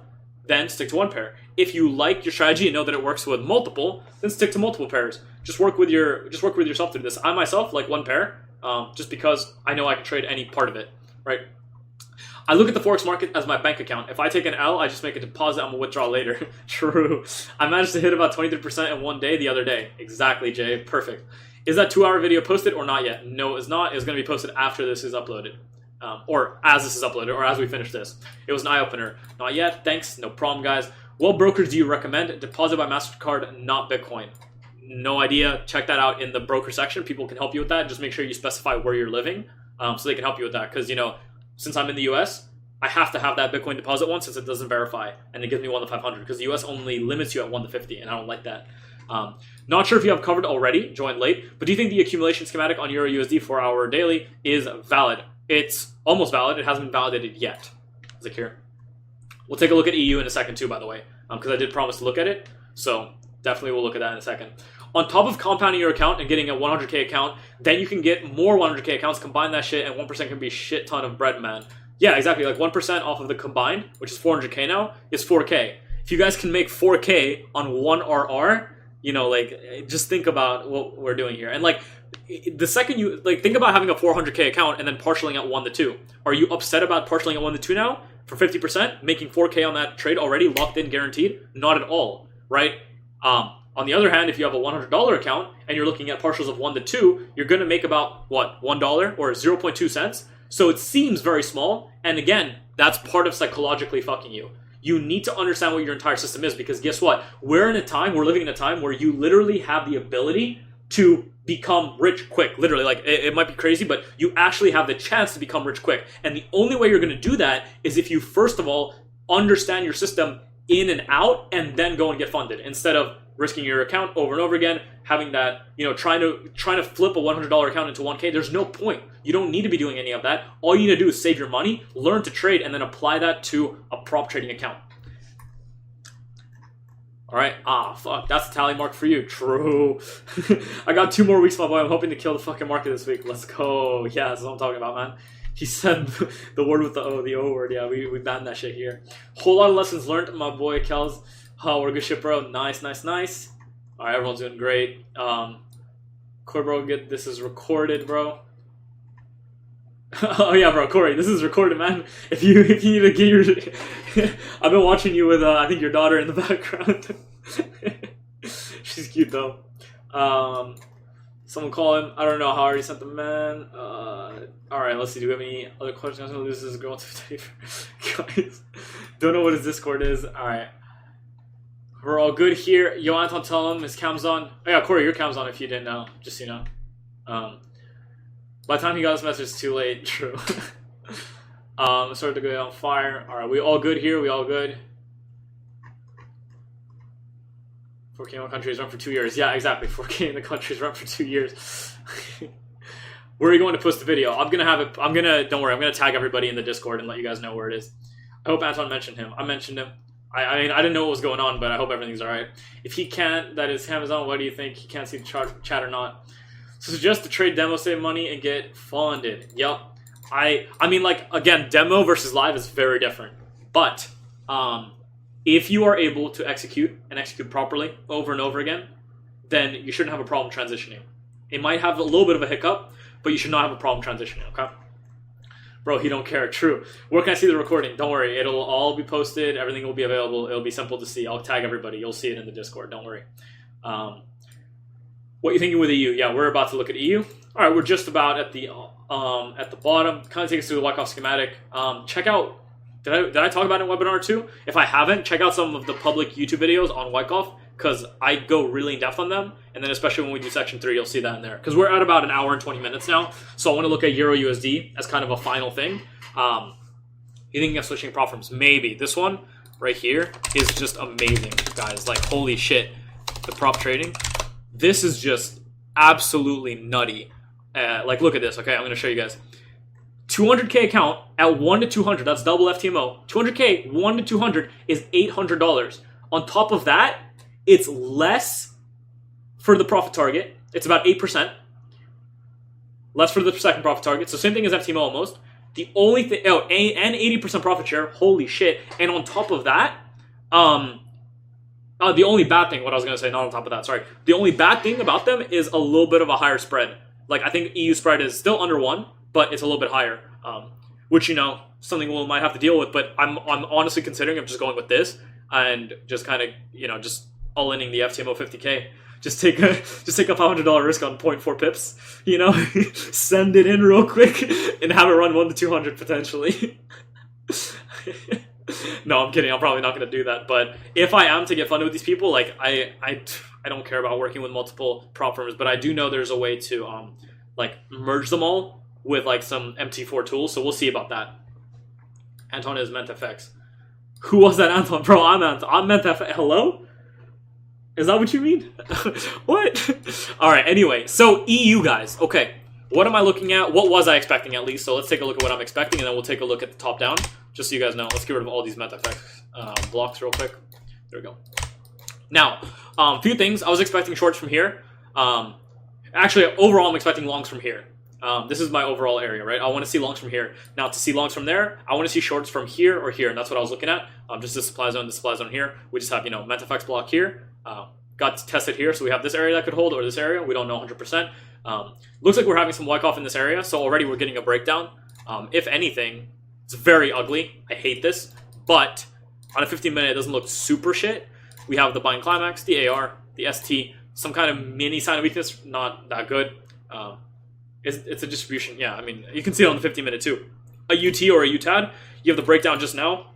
then stick to 1 pair. If you like your strategy and know that it works with multiple, then stick to multiple pairs. Just work with yourself to do this. I myself like 1 pair, just because I know I can trade any part of it, right? I look at the Forex market as my bank account. If I take an L, I just make a deposit. I'm going to withdraw later. True. I managed to hit about 23% in 1 day the other day. Exactly, Jay. Perfect. Is that 2-hour video posted or not yet? No, it's not. It's going to be posted after this is uploaded. Or as this is uploaded, or as we finish this. It was an eye-opener. Not yet. Thanks. No problem, guys. What brokers do you recommend? Deposit by MasterCard, not Bitcoin. No idea. Check that out in the broker section. People can help you with that. Just make sure you specify where you're living so they can help you with that. Because, since I'm in the US, I have to have that Bitcoin deposit one since it doesn't verify. And it gives me 1 to 500 because the US only limits you at 1 to 50, and I don't like that. Not sure if you have covered already, joined late, but do you think the accumulation schematic on Euro USD 4-hour daily is valid? It's almost valid. It hasn't been validated yet. Zakir. We'll take a look at EU in a second too, by the way, because I did promise to look at it. So definitely we'll look at that in a second. On top of compounding your account and getting a 100K account, then you can get more 100K accounts, combine that shit, and 1% can be a shit ton of bread, man. Yeah, exactly. Like 1% off of the combined, which is 400K now, is 4K. If you guys can make 4K on one RR, you know, like, just think about what we're doing here. And like, the second you, like, think about having a 400K account and then partialing at 1 to 2. Are you upset about partialing at 1 to 2 now for 50%? Making 4K on that trade already, locked in, guaranteed? Not at all, right? On the other hand, if you have a $100 account and you're looking at partials of 1 to 2, you're going to make about, what, $1 or 0.2 cents? So it seems very small. And again, that's part of psychologically fucking you. You need to understand what your entire system is, because guess what? We're living in a time where you literally have the ability to become rich quick. Literally, like, it might be crazy, but you actually have the chance to become rich quick. And the only way you're going to do that is if you, first of all, understand your system in and out and then go and get funded, instead of risking your account over and over again, having that, you know, trying to flip a $100 account into 1K. There's no point. You don't need to be doing any of that. All you need to do is save your money, learn to trade, and then apply that to a prop trading account. All right. Fuck. That's the tally mark for you. True. I got 2 more weeks, my boy. I'm hoping to kill the fucking market this week. Let's go. Yeah, that's what I'm talking about, man. He said the word with the O word. Yeah, we banned that shit here. Whole lot of lessons learned, my boy Kels. Oh, we're good shit, bro. Nice. All right, everyone's doing great. Corey, bro, good. This is recorded, bro. Oh yeah, bro, Corey, this is recorded, man. If you need to get your, I've been watching you with I think your daughter in the background. She's cute though. Someone call him. I don't know how I already sent the man. All right, let's see. Do we have any other questions? I'm gonna lose this girl to guys. Don't know what his Discord is. All right. We're all good here. Yo, Anton, tell him his cam's on. Oh yeah, Corey, your cam's on if you didn't know. Just so you know. By the time he got his message, it's too late. True. Started to go on fire. All right, we all good here. We all good. 4K in the country's run for 2 years. Yeah, exactly. 4K in the country's run for 2 years. Where are you going to post the video? Don't worry. I'm gonna tag everybody in the Discord and let you guys know where it is. I hope Anton mentioned him. I mentioned him. I mean, I didn't know what was going on, but I hope everything's all right. If he can't, that is Amazon. What do you think? He can't see the chat or not? So suggest the trade demo, save money, and get funded. Yep. I mean, like, again, demo versus live is very different. But if you are able to execute properly over and over again, then you shouldn't have a problem transitioning. It might have a little bit of a hiccup, but you should not have a problem transitioning, okay? Bro, he don't care. True. Where can I see the recording? Don't worry. It'll all be posted. Everything will be available. It'll be simple to see. I'll tag everybody. You'll see it in the Discord. Don't worry. What are you thinking with EU? Yeah, we're about to look at EU. All right, we're just about at the bottom. Kind of take us through the Wyckoff schematic. Check out. Did I talk about it in webinar 2? If I haven't, check out some of the public YouTube videos on Wyckoff, because I go really in depth on them. And then especially when we do section 3, you'll see that in there. Because we're at about an hour and 20 minutes now. So I want to look at Euro USD as kind of a final thing. You thinking of switching prop firms? Maybe. This one right here is just amazing, guys. Like, holy shit. The prop trading. This is just absolutely nutty. Like, look at this. Okay, I'm going to show you guys. 200K account at 1 to 200. That's double FTMO. 200K, 1 to 200 is $800. On top of that, it's less for the profit target. It's about 8%. Less for the second profit target. So same thing as FTMO almost. The only thing, and 80% profit share. Holy shit. And on top of that, the only bad thing, what I was going to say, not on top of that, sorry. The only bad thing about them is a little bit of a higher spread. Like, I think EU spread is still under 1, but it's a little bit higher. Which, you know, something we might have to deal with. But I'm honestly considering of just going with this and just kind of, you know, just all-inning the FTMO 50K. Just take a $500 risk on 0.4 pips, you know, send it in real quick and have it run 1 to 200 potentially. No, I'm kidding. I'm probably not going to do that. But if I am to get funded with these people, like, I don't care about working with multiple prop firms, but I do know there's a way to like merge them all with like some MT4 tools. So we'll see about that. Anton is mentfx. Who was that, Anton? Bro, I'm Anton. I'm mentfx. Hello? Is that what you mean? What? All right, anyway. So EU, guys. Okay. What am I looking at? What was I expecting at least? So let's take a look at what I'm expecting, and then we'll take a look at the top down, just so you guys know. Let's get rid of all these mentfx blocks real quick. There we go. Now, a few things. I was expecting shorts from here. Actually, overall, I'm expecting longs from here. This is my overall area, right? I want to see longs from here. Now, to see longs from there, I want to see shorts from here or here, and that's what I was looking at. Just this supply zone here. We just have, mentfx block here. Got tested here, so we have this area that could hold, or this area. We don't know 100%. Looks like we're having some wyckoff in this area, so already we're getting a breakdown. If anything, it's very ugly. I hate this, but on a 15-minute, it doesn't look super shit. We have the buying climax, the AR, the ST, some kind of mini sign of weakness, not that good. It's a distribution. Yeah, I mean, you can see it on the 15-minute too. A UT or a UTAD, you have the breakdown just now.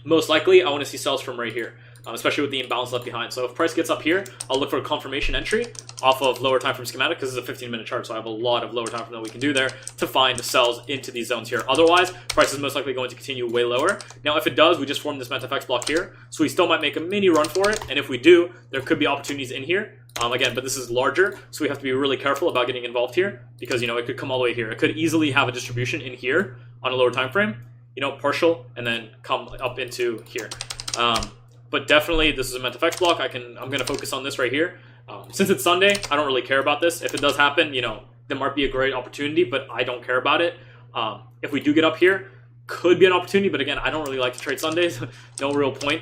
Most likely, I want to see sells from right here, especially with the imbalance left behind. So if price gets up here, I'll look for a confirmation entry off of lower time frame schematic, because it's a 15-minute chart, so I have a lot of lower time frame that we can do there to find sells into these zones here. Otherwise, price is most likely going to continue way lower. Now, if it does, we just form this mentfx block here, so we still might make a mini run for it, and if we do, there could be opportunities in here. Again, but this is larger, so we have to be really careful about getting involved here, because, it could come all the way here. It could easily have a distribution in here on a lower time frame, partial, and then come up into here. But definitely, this is a mentfx block. I'm going to focus on this right here. Since it's Sunday, I don't really care about this. If it does happen, there might be a great opportunity, but I don't care about it. If we do get up here, could be an opportunity, but again, I don't really like to trade Sundays. No real point.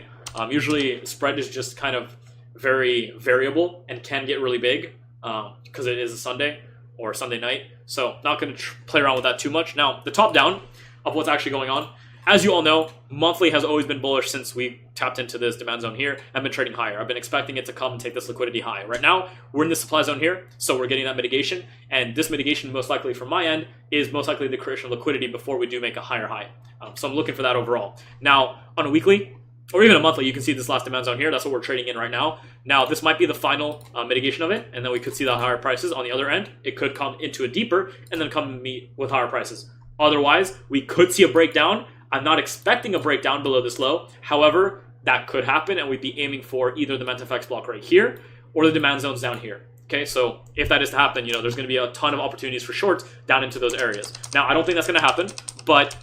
Usually, spread is just kind of very variable and can get really big because it is a Sunday or Sunday night. So not going to play around with that too much. Now, the top down of what's actually going on. As you all know, monthly has always been bullish since we tapped into this demand zone here. I've been trading higher. I've been expecting it to come and take this liquidity high. Right now, we're in the supply zone here, so we're getting that mitigation. And this mitigation, most likely from my end, is most likely the creation of liquidity before we do make a higher high. So I'm looking for that overall. Now, on a weekly, or even a monthly, you can see this last demand zone here. That's what we're trading in right now. Now, this might be the final mitigation of it, and then we could see the higher prices on the other end. It could come into a deeper, and then come meet with higher prices. Otherwise, we could see a breakdown. I'm not expecting a breakdown below this low. However, that could happen, and we'd be aiming for either the mentfx block right here or the demand zones down here. Okay, so if that is to happen, there's going to be a ton of opportunities for shorts down into those areas. Now, I don't think that's going to happen, but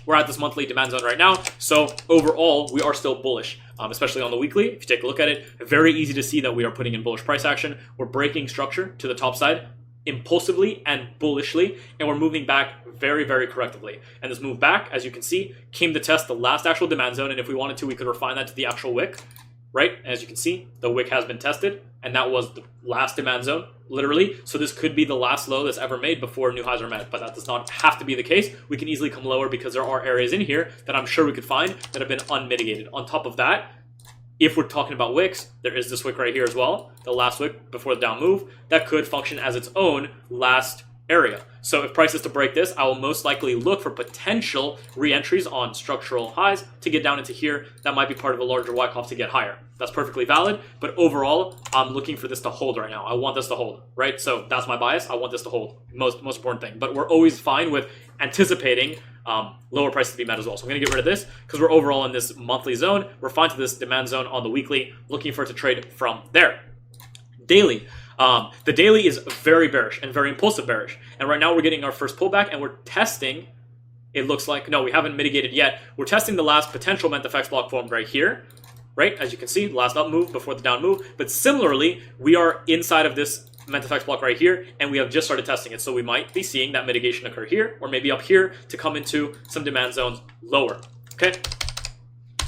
we're at this monthly demand zone right now. So overall, we are still bullish, especially on the weekly. If you take a look at it, very easy to see that we are putting in bullish price action. We're breaking structure to the top side impulsively and bullishly, and we're moving back very, very correctively. And this move back, as you can see, came to test the last actual demand zone, and if we wanted to, we could refine that to the actual wick, right? As you can see, the wick has been tested, and that was the last demand zone, literally. So this could be the last low that's ever made before new highs are met, but that does not have to be the case. We can easily come lower because there are areas in here that I'm sure we could find that have been unmitigated. On top of that, if we're talking about wicks, there is this wick right here as well, the last wick before the down move, that could function as its own last area. So if price is to break this, I will most likely look for potential re-entries on structural highs to get down into here. That might be part of a larger wyckoff to get higher. That's perfectly valid, but overall, I'm looking for this to hold right now. I want this to hold, right? So that's my bias. I want this to hold. Most important thing. But we're always fine with anticipating lower prices to be met as well. So I'm going to get rid of this because we're overall in this monthly zone. We're fine to this demand zone on the weekly, looking for it to trade from there. Daily. The daily is very bearish and very impulsive bearish. And right now we're getting our first pullback and we're testing, it looks like, no, we haven't mitigated yet. We're testing the last potential mentfx block formed right here, right? As you can see, the last up move before the down move. But similarly, we are inside of this mentfx block right here, and we have just started testing it. So we might be seeing that mitigation occur here, or maybe up here to come into some demand zones lower, okay?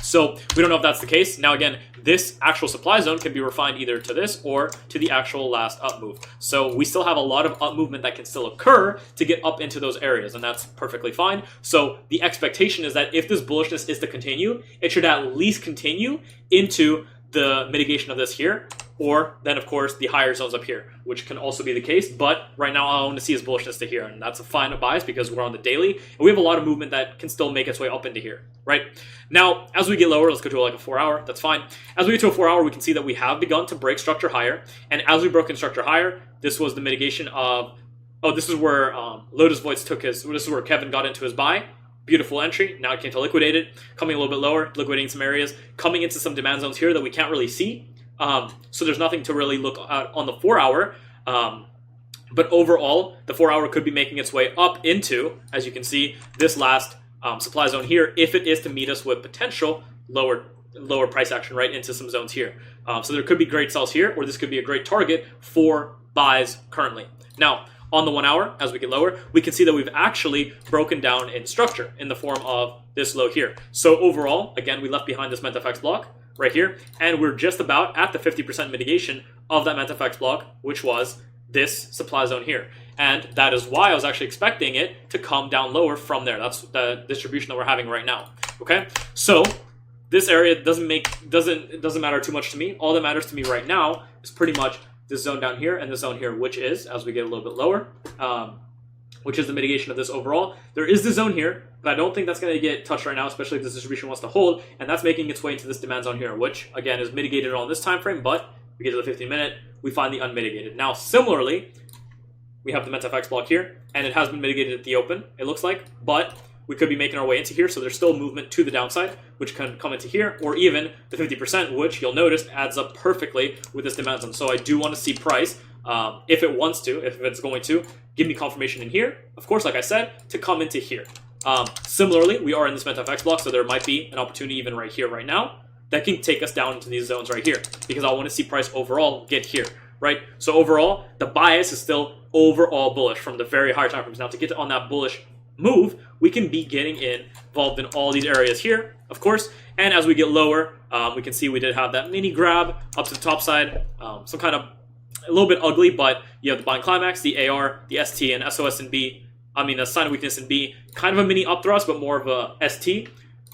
So we don't know if that's the case. Now again, this actual supply zone can be refined either to this or to the actual last up move. So we still have a lot of up movement that can still occur to get up into those areas, and that's perfectly fine. So the expectation is that if this bullishness is to continue, it should at least continue into the mitigation of this here, or then of course the higher zones up here, which can also be the case. But right now all I want to see is bullishness to here, and that's a fine bias because we're on the daily and we have a lot of movement that can still make its way up into here, right? Now, as we get lower, let's go to like a 4 hour, that's fine. As we get to a 4 hour, we can see that we have begun to break structure higher, and as we broke in structure higher, this was the mitigation of, oh, this is where Lotus Voids took his, this is where Kevin got into his buy. Beautiful entry. Now it came to liquidate it, coming a little bit lower, liquidating some areas, coming into some demand zones here that we can't really see. So there's nothing to really look at on the 4 hour. But overall, the 4 hour could be making its way up into, as you can see, this last supply zone here, if it is to meet us with potential lower price action right into some zones here. So there could be great sells here, or this could be a great target for buys currently. Now, on the 1 hour, as we get lower, we can see that we've actually broken down in structure in the form of this low here. So overall, again, we left behind this mentfx block right here, and we're just about at the 50% mitigation of that mentfx block, which was this supply zone here. And that is why I was actually expecting it to come down lower from there. That's the distribution that we're having right now. Okay, so this area doesn't matter too much to me. All that matters to me right now is pretty much this zone down here and this zone here, which is, as we get a little bit lower, which is the mitigation of this overall. There is the zone here, but I don't think that's going to get touched right now, especially if this distribution wants to hold, and that's making its way into this demand zone here, which, again, is mitigated on this time frame, but we get to the 15-minute, we find the unmitigated. Now, similarly, we have the mentfx block here, and it has been mitigated at the open, it looks like, but we could be making our way into here, so there's still movement to the downside, which can come into here, or even the 50%, which you'll notice adds up perfectly with this demand zone. So I do want to see price, if it wants to, if it's going to, give me confirmation in here, of course, like I said, to come into here. Similarly, we are in this mentfx block, so there might be an opportunity even right here, right now, that can take us down into these zones right here, because I want to see price overall get here, right? So overall, the bias is still overall bullish from the very higher time frames. Now, to get on that bullish move, we can be getting involved in all these areas here, of course, and as we get lower, we can see we did have that mini grab up to the top side, some kind of a little bit ugly, but you have the buying climax, the AR, the ST, and SOS and B, a sign of weakness in B, kind of a mini upthrust, but more of a ST,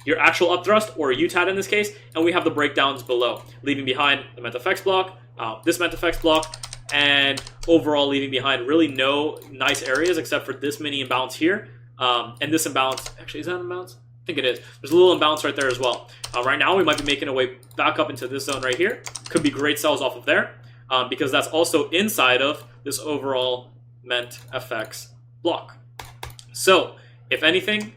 your actual upthrust, or a UTAD in this case, and we have the breakdowns below, leaving behind the mentfx block, this mentfx block, and overall leaving behind really no nice areas except for this mini imbalance here, and this imbalance. Actually, is that an imbalance? I think it is. There's a little imbalance right there as well. Right now, we might be making our way back up into this zone right here. Could be great sells off of there, because that's also inside of this overall mentfx block. So, if anything,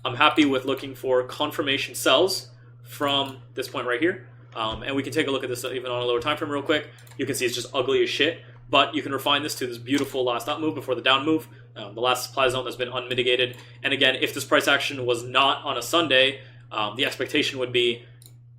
I'm happy with looking for confirmation sells from this point right here. And we can take a look at this even on a lower time frame real quick. You can see it's just ugly as shit, but you can refine this to this beautiful last up move before the down move, the last supply zone that's been unmitigated. And again, if this price action was not on a Sunday, the expectation would be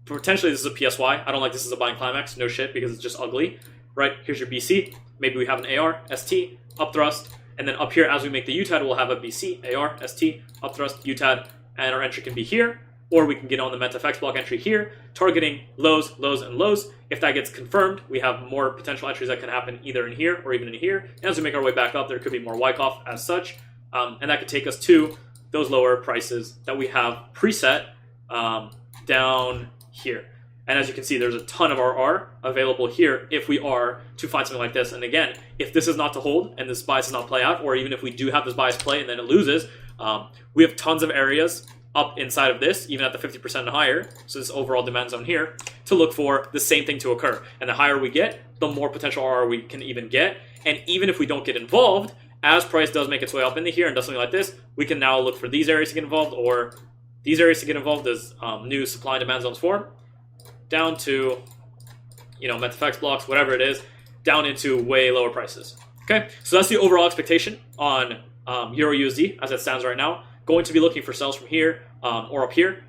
potentially this is a PSY. I don't like this as a buying climax, no shit, because it's just ugly, right? Here's your BC. Maybe we have an AR, ST, upthrust, and then up here as we make the UTAD, we'll have a BC, AR, ST, upthrust, UTAD, and our entry can be here. Or we can get on the mentfx block entry here, targeting lows, lows, and lows. If that gets confirmed, we have more potential entries that can happen either in here or even in here. And as we make our way back up, there could be more Wyckoff as such. And that could take us to those lower prices that we have preset down here. And as you can see, there's a ton of RR available here if we are to find something like this. And again, if this is not to hold and this bias does not play out, or even if we do have this bias play and then it loses, we have tons of areas up inside of this, even at the 50% and higher, so this overall demand zone here, to look for the same thing to occur. And the higher we get, the more potential RR we can even get. And even if we don't get involved, as price does make its way up into here and does something like this, we can now look for these areas to get involved, or these areas to get involved as new supply and demand zones form, down to, mentfx blocks, whatever it is, down into way lower prices. Okay, so that's the overall expectation on Euro USD as it stands right now. Going to be looking for sells from here or up here,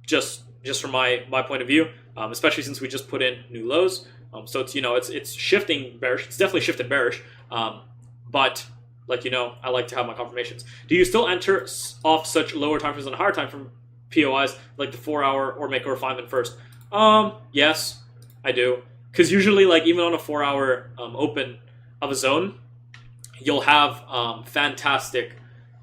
just from my point of view, especially since we just put in new lows. So it's shifting bearish. It's definitely shifted bearish, but I like to have my confirmations. Do you still enter off such lower time frames and higher time frame POIs like the 4 hour or make a refinement first? Yes, I do, because usually even on a 4 hour open of a zone, you'll have fantastic.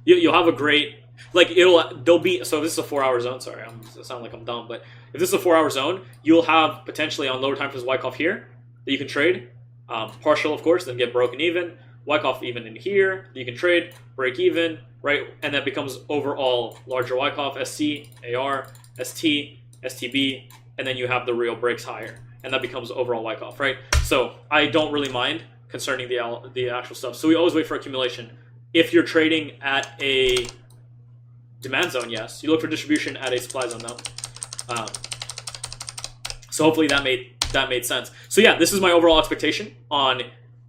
You'll have a great. There'll be, so if this is a 4 hour zone, sorry, I sound like I'm dumb, but if this is a 4 hour zone, you'll have potentially on lower time frames Wyckoff here that you can trade, partial of course, then get broken even, Wyckoff even in here, that you can trade, break even, right, and that becomes overall larger Wyckoff, SC, AR, ST, STB, and then you have the real breaks higher, and that becomes overall Wyckoff, right? So I don't really mind concerning the actual stuff. So we always wait for accumulation. If you're trading at a demand zone, yes. You look for distribution at a supply zone, though. So hopefully that made sense. So yeah, this is my overall expectation on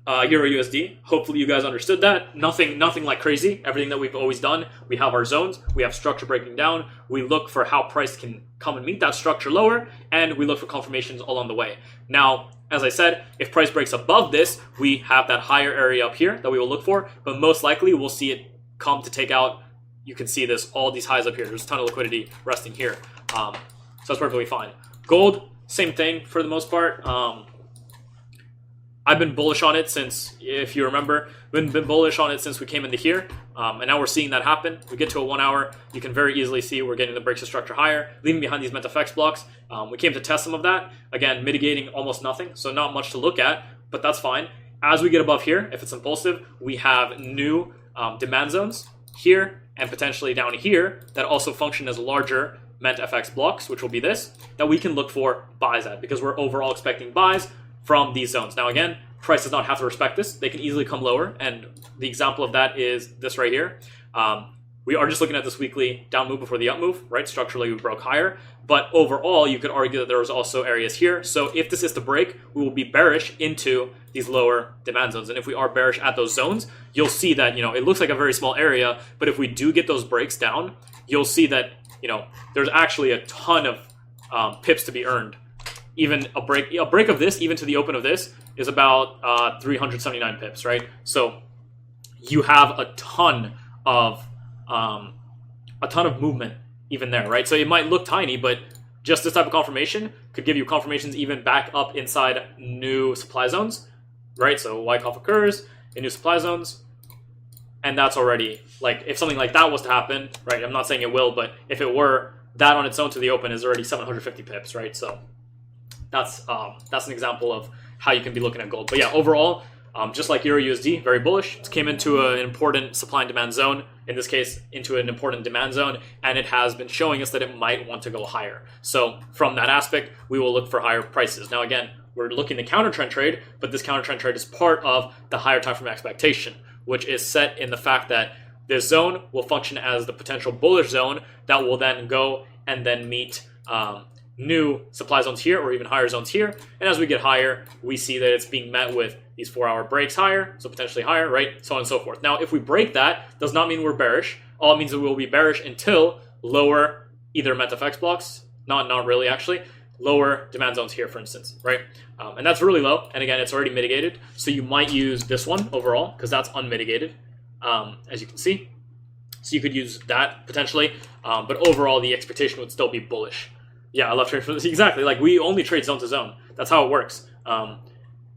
Euro USD. Hopefully you guys understood that. Nothing like crazy. Everything that we've always done. We have our zones. We have structure breaking down. We look for how price can come and meet that structure lower, and we look for confirmations along the way. Now, as I said, if price breaks above this, we have that higher area up here that we will look for, but most likely we'll see it come to take out. You can see this, all these highs up here. There's a ton of liquidity resting here. So that's perfectly fine. Gold, same thing for the most part. I've been bullish on it since, if you remember, been bullish on it since we came into here. And now we're seeing that happen. We get to a 1 hour. You can very easily see we're getting the breaks of structure higher, leaving behind these mentfx blocks. We came to test some of that. Again, mitigating almost nothing, so not much to look at, but that's fine. As we get above here, if it's impulsive, we have new demand zones here and potentially down here that also function as larger mentfx blocks, which will be this, that we can look for buys at, because we're overall expecting buys from these zones. Now again, price does not have to respect this. They can easily come lower, and the example of that is this right here. We are just looking at this weekly down move before the up move, right? Structurally, we broke higher, but overall, you could argue that there was also areas here. So if this is to break, we will be bearish into these lower demand zones. And if we are bearish at those zones, you'll see that, it looks like a very small area, but if we do get those breaks down, you'll see that, there's actually a ton of pips to be earned. Even a break of this, even to the open of this, is about 379 pips, right? So you have a ton of movement even there, right? So it might look tiny, but just this type of confirmation could give you confirmations even back up inside new supply zones, right? So Wyckoff occurs in new supply zones, and that's already, like, if something like that was to happen, right? I'm not saying it will, but if it were, that on its own to the open is already 750 pips, right? So that's an example of how you can be looking at gold. But yeah, overall, just like Euro USD, very bullish. It came into an important supply and demand zone, in this case, into an important demand zone, and it has been showing us that it might want to go higher. So from that aspect, we will look for higher prices. Now again, we're looking to counter trend trade, but this counter trend trade is part of the higher time frame expectation, which is set in the fact that this zone will function as the potential bullish zone that will then go and then meet new supply zones here or even higher zones here. And as we get higher, we see that it's being met with these 4 hour breaks higher, so potentially higher, right? So on and so forth. Now, if we break that, does not mean we're bearish. All it means that we'll be bearish until lower either mentfx blocks, not really actually, lower demand zones here, for instance, right? And that's really low. And again, it's already mitigated. So you might use this one overall because that's unmitigated, as you can see. So you could use that potentially, but overall the expectation would still be bullish. Yeah, I love trading from this. Exactly. Like, we only trade zone to zone. That's how it works.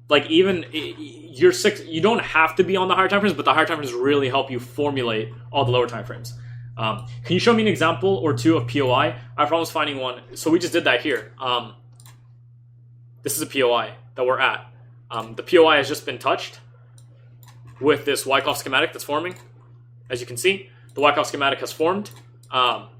Like, even you don't have to be on the higher time frames, but the higher time frames really help you formulate all the lower time frames. Can you show me an example or two of POI? I promise finding one. So we just did that here. This is a POI that we're at. The POI has just been touched with this Wyckoff schematic that's forming. As you can see, the Wyckoff schematic has formed,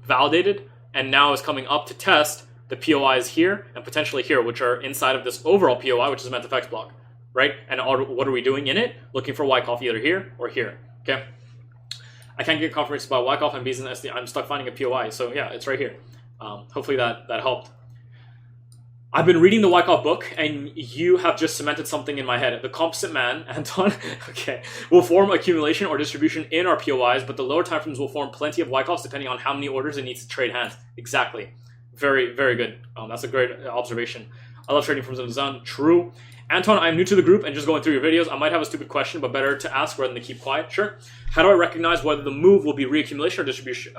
validated, and now is coming up to test the POIs here and potentially here, which are inside of this overall POI, which is a mentfx block, right? And what are we doing in it? Looking for Wyckoff either here or here, okay? I can't get confirmation about Wyckoff and B's and SD. I'm stuck finding a POI, so yeah, it's right here. Hopefully that helped. I've been reading the Wyckoff book, and you have just cemented something in my head. The composite man, Anton, okay, will form accumulation or distribution in our POIs, but the lower timeframes will form plenty of Wyckoffs depending on how many orders it needs to trade hands. Exactly. Very, very good. That's a great observation. I love trading from zone to zone. True. Anton, I'm new to the group and just going through your videos. I might have a stupid question, but better to ask rather than to keep quiet. Sure. How do I recognize whether the move will be reaccumulation or distribution?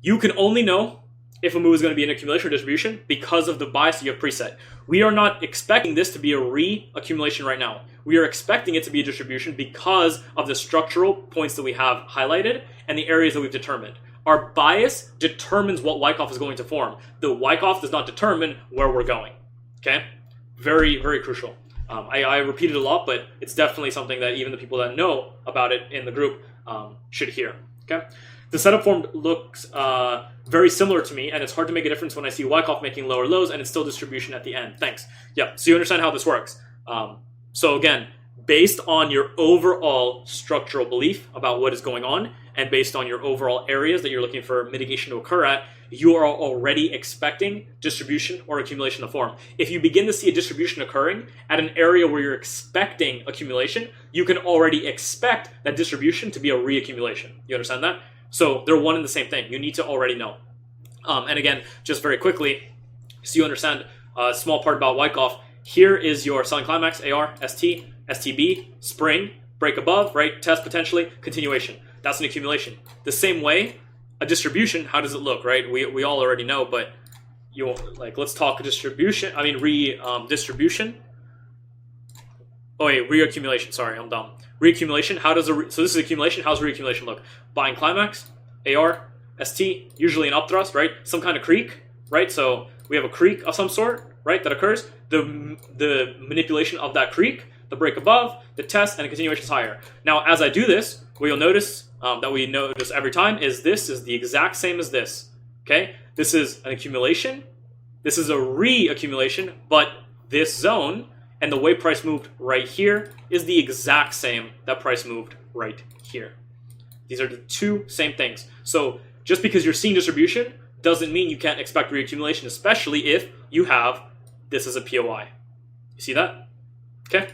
You can only know if a move is going to be an accumulation or distribution because of the bias you have preset. We are not expecting this to be a reaccumulation right now. We are expecting it to be a distribution because of the structural points that we have highlighted and the areas that we've determined. Our bias determines what Wyckoff is going to form. The Wyckoff does not determine where we're going. Okay? Very, very crucial. I repeat it a lot, but it's definitely something that even the people that know about it in the group should hear. Okay? The setup form looks very similar to me, and it's hard to make a difference when I see Wyckoff making lower lows and it's still distribution at the end. Thanks. Yeah, so you understand how this works. So again, based on your overall structural belief about what is going on, and based on your overall areas that you're looking for mitigation to occur at, you are already expecting distribution or accumulation to form. If you begin to see a distribution occurring at an area where you're expecting accumulation, you can already expect that distribution to be a reaccumulation. You understand that? So they're one and the same thing. You need to already know. And again, just very quickly, so you understand a small part about Wyckoff, here is your selling climax, AR, ST, STB, spring, break above, right? Test potentially, continuation. That's an accumulation. The same way, a distribution, how does it look, right? We all already know, but let's talk distribution. I mean, distribution. Oh wait, reaccumulation. Sorry, I'm dumb. Reaccumulation. How does so this is accumulation. How's reaccumulation look? Buying climax, AR, ST, usually an upthrust, right? Some kind of creek, right? So we have a creek of some sort, right? That occurs. The manipulation of that creek, the break above, the test, and the continuation is higher. Now, as I do this, what you'll notice that we notice every time is this is the exact same as this. Okay, this is an accumulation. This is a reaccumulation, but this zone and the way price moved right here is the exact same that price moved right here. These are the two same things. So just because you're seeing distribution doesn't mean you can't expect reaccumulation, especially if you have this as a POI. You see that? Okay.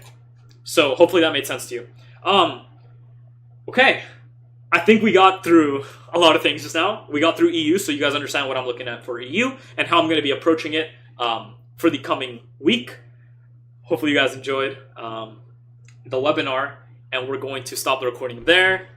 So hopefully that made sense to you. Okay. I think we got through a lot of things just now. We got through EU, so you guys understand what I'm looking at for EU and how I'm going to be approaching it for the coming week. Hopefully you guys enjoyed the webinar, and we're going to stop the recording there.